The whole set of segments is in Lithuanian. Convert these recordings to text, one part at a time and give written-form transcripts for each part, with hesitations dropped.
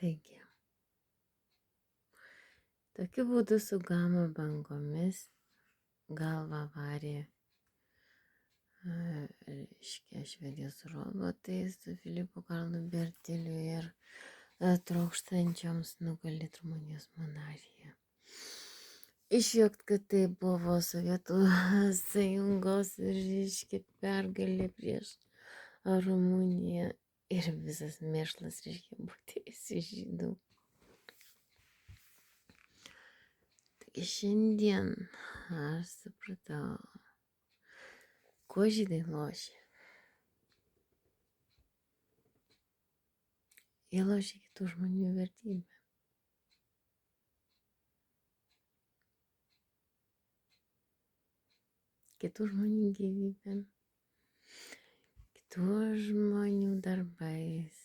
Taigi, tokiu būdu su gama bangomis galvą varė, reiškia, Švedijos robotais su Filipu Karlu Berteliu ir trokštančioms nugalėti Rumunijos monarchiją. Išjuokt, kad tai buvo Sovietų sąjungos, reiškia, pergalė prieš Rumuniją ir visas mėšlas, reiškia, būtėjęs žydų. Taigi šiandien aš supratau, kuo žydai lošia. Jie lošia kitų žmonių vertybę. Kitų žmonių gyvybėm, kitų žmonių darbais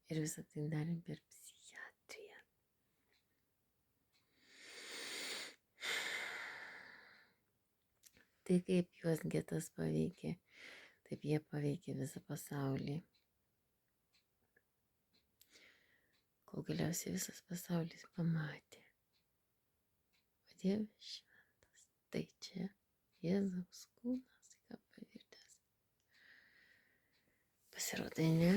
ir visą tai darė per psichiatriją. Tai kaip juos getas paveikė, taip jie paveikė visą pasaulį. Kol galiausiai visas pasaulis pamatė. O Dieve šventas, tai čia Jėzaus kūnas, ką pavirtęs. Pasirodo, ne.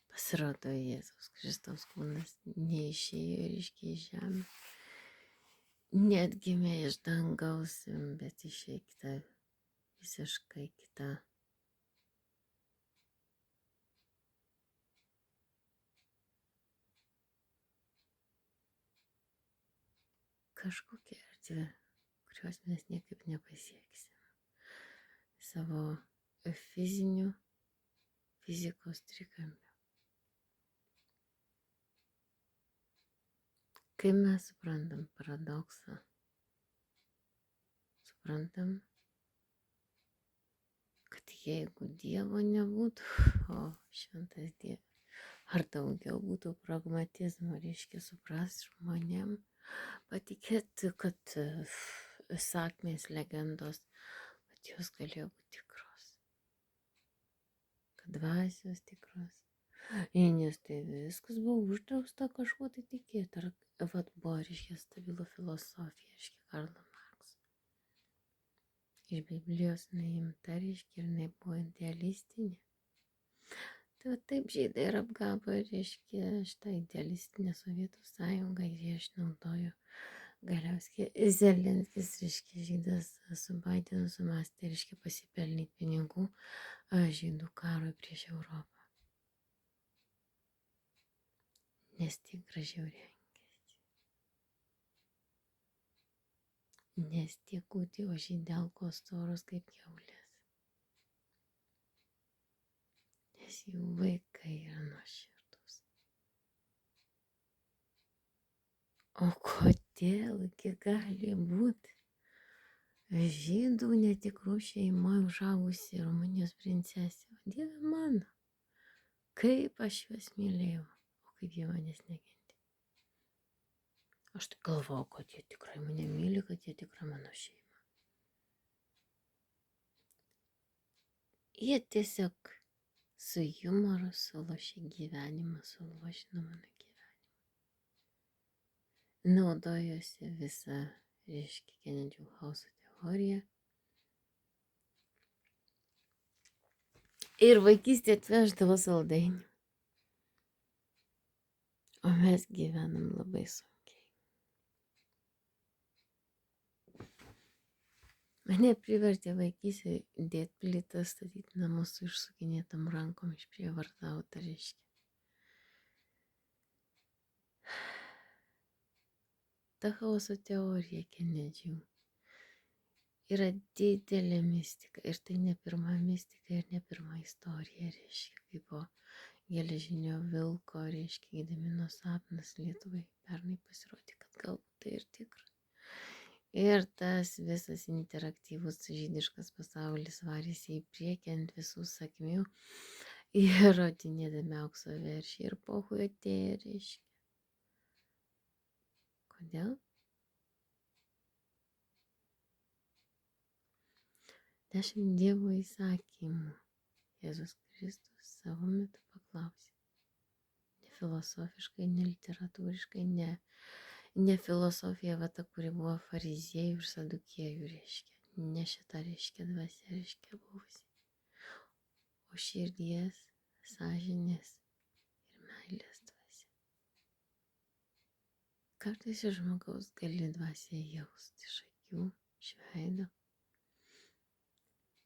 Pasirodo, Jėzaus Kristaus kūnas neišėjo reiškia į žemę. Netgimė iš dangaus, bet išėjo kita, visiškai kita. Kažkokia erdvė, kurios mes niekaip nepasieksim. Savo fizikos trikampiu. Kai mes suprantam paradoksą, suprantam, kad jeigu Dievo nebūtų, o šventas Dieve, ar daugiau būtų pragmatizmo, reiškia suprast žmonėm, patikėti, kad sakmės, legendos, kad jos galėjo būti tikros, kad dvasios tikros. Nes tai viskas buvo uždrausta kažkuo tai tikėti. Ar vat buvo, reiškia, stabilų filosofija, reiškia, Karlo Markso. Iš Biblijos neimta, reiškia, ir jinai buvo idealistinė. Tai va taip žydai ir apgavo, reiškia, šitą idealistinę Sovietų sąjungą ir jie išnaudojo. Galiausiai Zelenskis, reiškia, žydas su Baidenu sumastė, reiškia, pasipelnyti pinigų žydų karui prieš Europą. Nes tik gražiau rengėsi. Nes tie kūti ožydelko storos kaip kiaulės. Nes jų vaikai yra nuoširdus. O kodėlgi gali būti žydų netikrų šeimoje užaugusi Rumunijos princesė? O Dieve mano, kaip aš juos mylėjau, o kaip jie manęs nekentė. Aš tai galvojau, kad jie tikrai mane myli, kad jie tikrai mano šeima. Jie tiesiog su jumoru sulošė gyvenimą, sulošino mano gyvenimą. Naudojosi visą, reiškia, Kennedy Hauso teoriją. Ir vaikystė atveždavo saldainių. O mes gyvenam labai sunkiai. Mane privertė vaikystė dėti plytas, statyti namus su išsukinėtam rankom, išprievartauta, reiškia. Ta Hauso teorija Kennedy yra didelė mistika ir tai ne pirma mistika ir ne pirma istorija, reiškia, kaip po geležinio vilko, reiškia, Gedimino sapnas Lietuvai pernai pasirodė, kad galbūt tai ir tikra. Ir tas visas interaktyvus žydiškas pasaulis varėsi į priekį ant visų sakmių, įrodinėdami aukso veršį ir pohui atėjo, reiškia. Kodėl? 10 Dievo įsakymų Jėzus Kristus savo metu paklausė. filosofiškai, ne literatūriškai, ne filosofija, va ta, kuri buvo fariziejų ir sadukiejų, reiškia. Ne šita, reiškia, dvasia, reiškia, buvusi. O širdies, sąžinės ir meilės dvasia. Kartais iš žmogaus gali dvasią jausti iš akių, iš veido.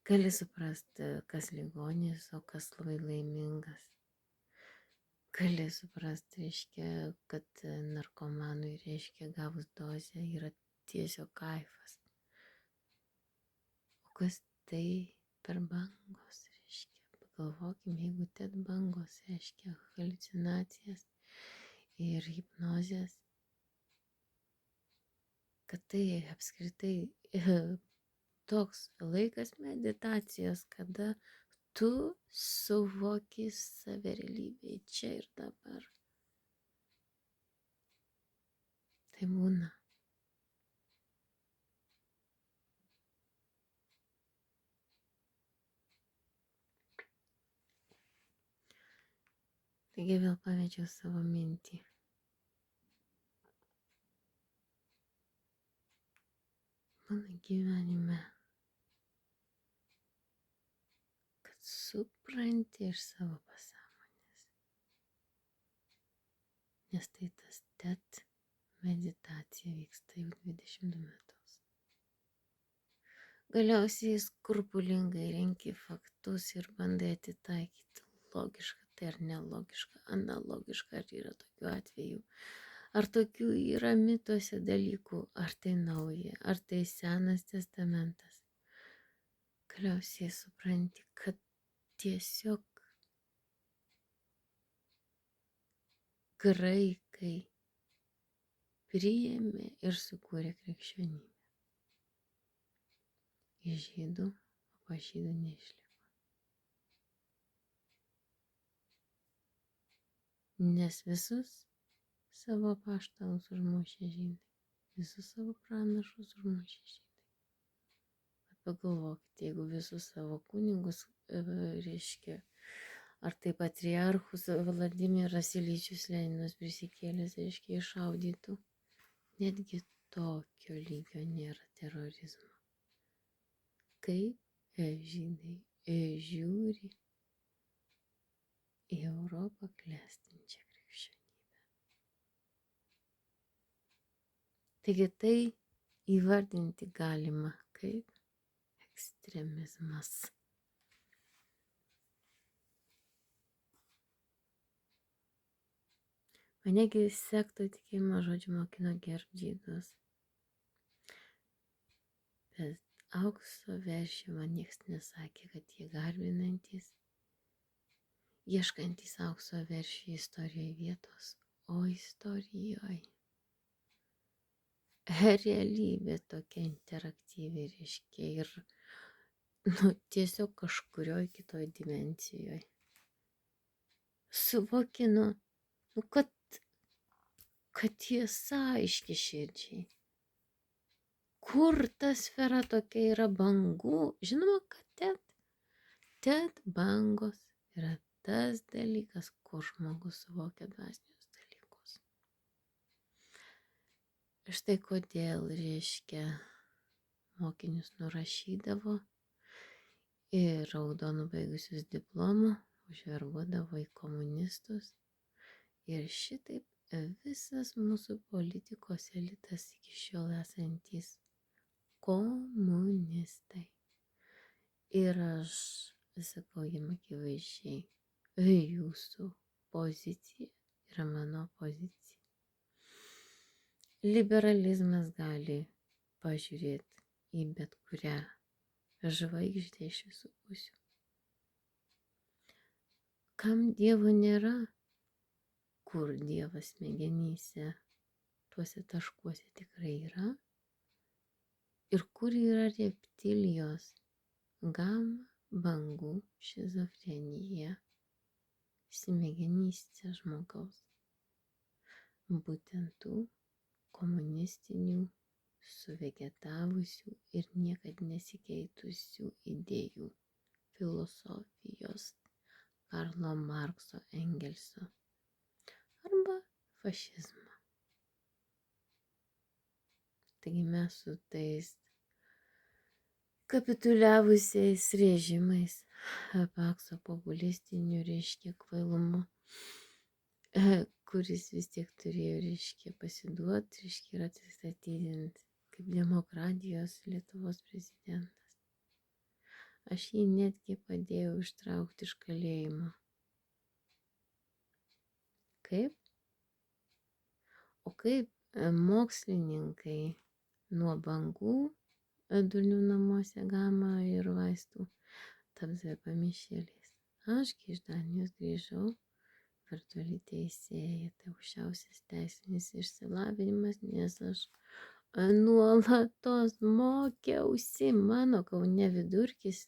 Gali suprasti, kas ligonis, o kas labai laimingas. Gali suprasti, reiškia, kad narkomanui, reiškia, gavus dozę yra tiesiog kaifas. O kas tai per bangos, reiškia, pagalvokim, jeigu ten bangos, reiškia, haliucinacijas ir hipnozės, kad tai apskritai toks laikas meditacijos, kada tu suvoki save realybėje čia ir dabar. Tai būna. Taigi vėl pamečiau savo mintį. Mano gyvenime, kad supranti iš savo pasąmonės. Nes tai tas TED meditacija vyksta jau 22 metus. Galiausiai skrupulingai renki faktus ir bandai atitaikyti logišką, tai ar nelogišką, analogišką, ar yra tokių atvejų. Ar tokių yra mituose dalykų, ar tai nauja, ar tai Senas testamentas. Galiausiai supranti, kad tiesiog graikai priėmė ir sukūrė krikščionybę. Iš žydų, o po žydų neišliko. Nes visus savo apaštalus užmušė žydai. Visus savo pranašus užmušė žydai. Bet pagalvokite, jeigu visus savo kunigus, reiškia, ar tai patriarchus Vladimiras Iličius Leninas prisikėlęs, reiškia, iššaudytų, netgi tokio lygio nėra terorizmo. Kaip žydai žiūri į Europą klestinčią krikščionybę. Taigi tai įvardinti galima kaip ekstremizmas. Manegi sekto tikėjimo žodžiu mokino gerbt žydus. Bet aukso veršį man nieks nesakė, kad jie garbinantis, ieškantis aukso veršį istorijoje vietos, o istorijoje realybė tokia interaktyvi, reiškia, ir tiesiog kažkurioje kitoje dimensijoje. Suvokinu, kad tiesa aiški širdžiai. Kur ta sfera tokia yra bangų? Žinoma, kad TED bangos yra tas dalykas, kur žmogus suvokia dvasinius dalykus. Štai kodėl, reiškia, mokinius nurašydavo ir raudonų baigusius diplomų užverbuodavo į komunistus. Ir šitaip visas mūsų politikos elitas iki šiol esantys komunistai. Ir aš sakau jiem akivaizdžiai, jūsų pozicija yra mano pozicija. Liberalizmas gali pažiūrėti į bet kurią žvaigždę iš visų pusių. Kam Dievo nėra, kur Dievas smegenyse, tuose taškuose tikrai yra, ir kur yra reptilijos, gama, bangų, šizofrenija, smegenyse žmogaus. Būtent tų komunistinių, suvegetavusių ir niekad nesikeitusių idėjų, filosofijos, Karlo Markso, Engelso, arba fašizmą. Taigi mes su tais kapituliavusiais režimais, pakso populistiniu, reiškia, kvailumu, kuris vis tiek turėjo, reiškia, pasiduoti, reiškia, ir atsistatydinti kaip demokratijos Lietuvos prezidentas. Aš jį netgi padėjau ištraukti iš kalėjimo. Kaip? O kaip mokslininkai nuo bangų durnių namuose gama ir vaistų tapdavę pamišėliais. Ašgi iš Danijos grįžau virtuali teisėja, tai aukščiausias teisinis išsilavinimas, nes aš nuolatos mokiausi. Mano Kaune vidurkis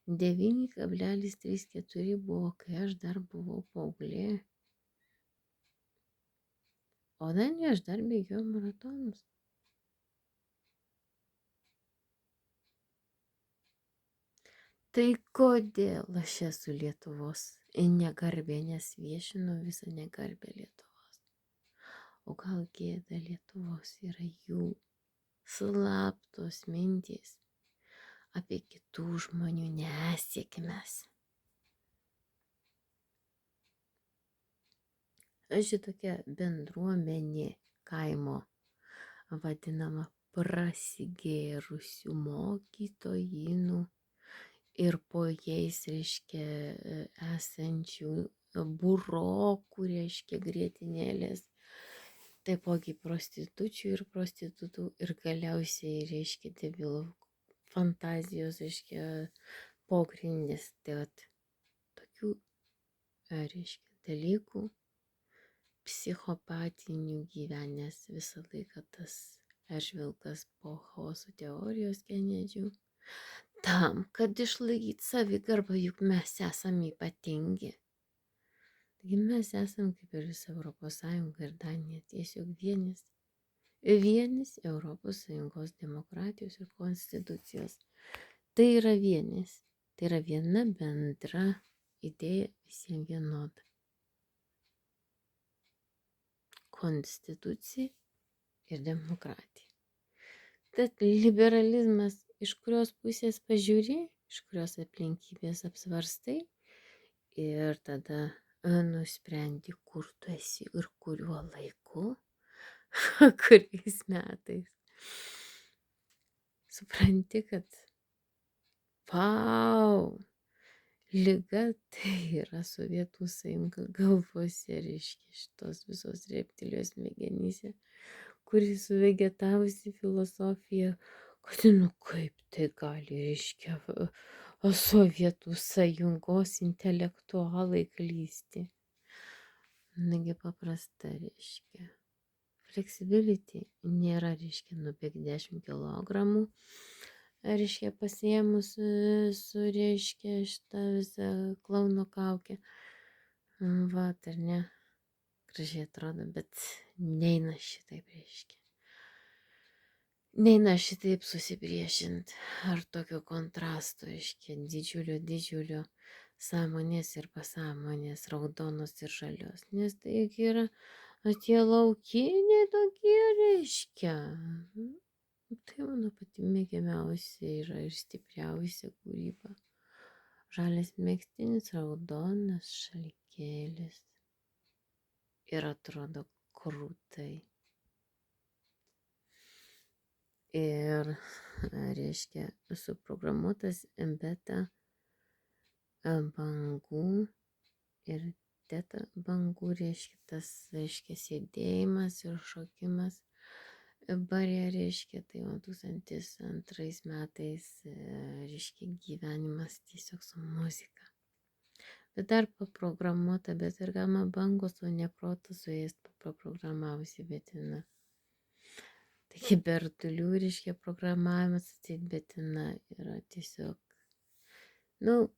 9,34 buvo, kai aš dar buvau paauglė. O Danijoje aš dar bėgiau maratonus. Tai kodėl aš esu Lietuvos negarbė, nes viešinu visą negarbę Lietuvos? O gal gėda Lietuvos yra jų slaptos mintys apie kitų žmonių nesėkmes? Šitokia bendruomenė kaimo vadinama prasigėrusių mokytojinų ir po jais, reiškia, esančių burokų, reiškia, grietinėlės, taipogi prostitučių ir prostitutų ir galiausiai, reiškia, debilų fantazijos, reiškia, pogrindis. Tai vat, tokių, reiškia, dalykų psichopatinių gyvenęs visą laiką tas Eržvilkas po chaoso teorijos Kenedžių. Tam, kad išlaikyti savigarbą, juk mes esame ypatingi. Taigi mes esame kaip ir visa Europos Sąjunga ir Danija tiesiog vienis Europos Sąjungos demokratijos ir konstitucijos. Tai yra vienis, tai yra viena bendra idėja visiems vienoda. Konstitucija ir demokratija. Tad liberalizmas, iš kurios pusės pažiūri, iš kurios aplinkybės apsvarstai ir tada nusprendi, kur tu esi ir kuriuo laiku, kuriais metais. Supranti, kad liga tai yra Sovietų sąjunga galvose, reiškia, šitos visos reptilijos smegenyse, kuri suvegetavusi filosofija, kad kaip tai gali, reiškia, Sovietų sąjungos intelektualai klysti. Nagi paprasta, reiškia. Flexibility nėra, reiškia, nubėgti 10 kilogramų, reiškia, pasiėmus su, reiškia, šitą visą klauno kaukę. Vat, ar ne? Gražiai atrodo, bet neina šitaip, reiškia. Neina šitaip susipriešinti ar tokio kontrasto, reiškia, didžiulio sąmonės ir pasąmonės, raudonos ir žalios, nes tai yra tie laukiniai tokie, reiškia. Tai mano pati mėgiamiausia yra ir stipriausia kūryba. Žalias megztinis, raudonas šalikėlis. Ir atrodo krūtai. Ir, reiškia, suprogramuotas beta bangų ir teta bangų, reiškia, tas, reiškia, sėdėjimas ir šokimas bare, reiškia, tai 2002 metais, reiškia, gyvenimas tiesiog su muzika. Bet dar paprogramuota, bet ir gama bangos, o ne protas su jais paprogramavusi betina. Taigi bertulių, reiškia, programavimas atseit betina yra tiesiog,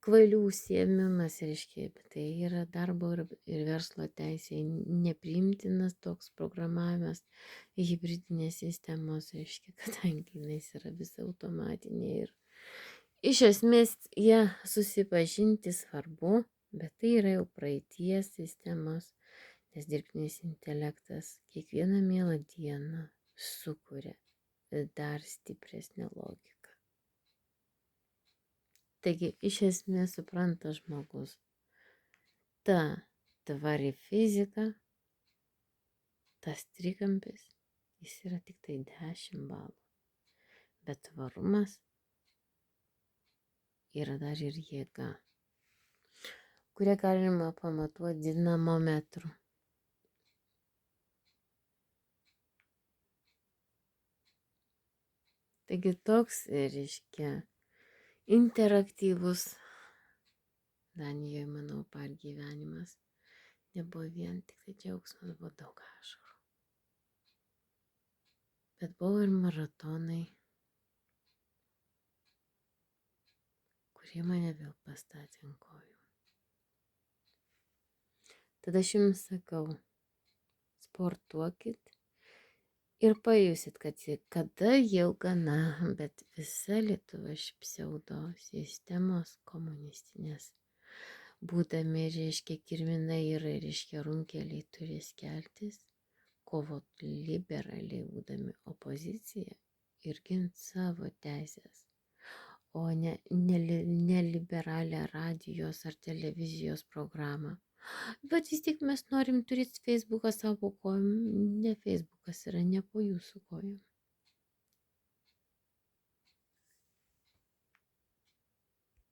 kvailių užsiėmimas, reiškia, bet tai yra darbo ir verslo teisė nepriimtinas toks programavimas hibridinės sistemos, reiškia, kadangi jis yra visa automatinė ir iš esmės jie susipažinti svarbu, bet tai yra jau praeities sistemos, nes dirbtinis intelektas kiekvieną mielą dieną sukuria dar stipresnę logiką. Taigi, iš esmės supranta žmogus, ta tvari fizika, tas trikampis, jis yra tik tai 10 balų, bet tvarumas yra dar ir jėga, kurią galima pamatuoti dinamometru. Taigi toks, reiškia, interaktyvus Danijoje, manau, gyvenimas nebuvo vien tik tai džiaugsmas, buvo daug ašarų. Bet buvo ir maratonai, kurie mane vėl pastatė ant kojų. Tada aš jums sakau, sportuokit ir pajusit, kad kada jau gana, bet visa Lietuva iš pseudo sistemos komunistinės. Būdami, reiškia, kirminai ir, reiškia, runkeliai turės keltis, kovot liberaliai būdami opozicija ir gint savo teisės, o ne liberalią radijos ar televizijos programą. Bet vis tik mes norim turėti Facebooką savo kojom, ne Facebookas yra ne po jūsų kojom.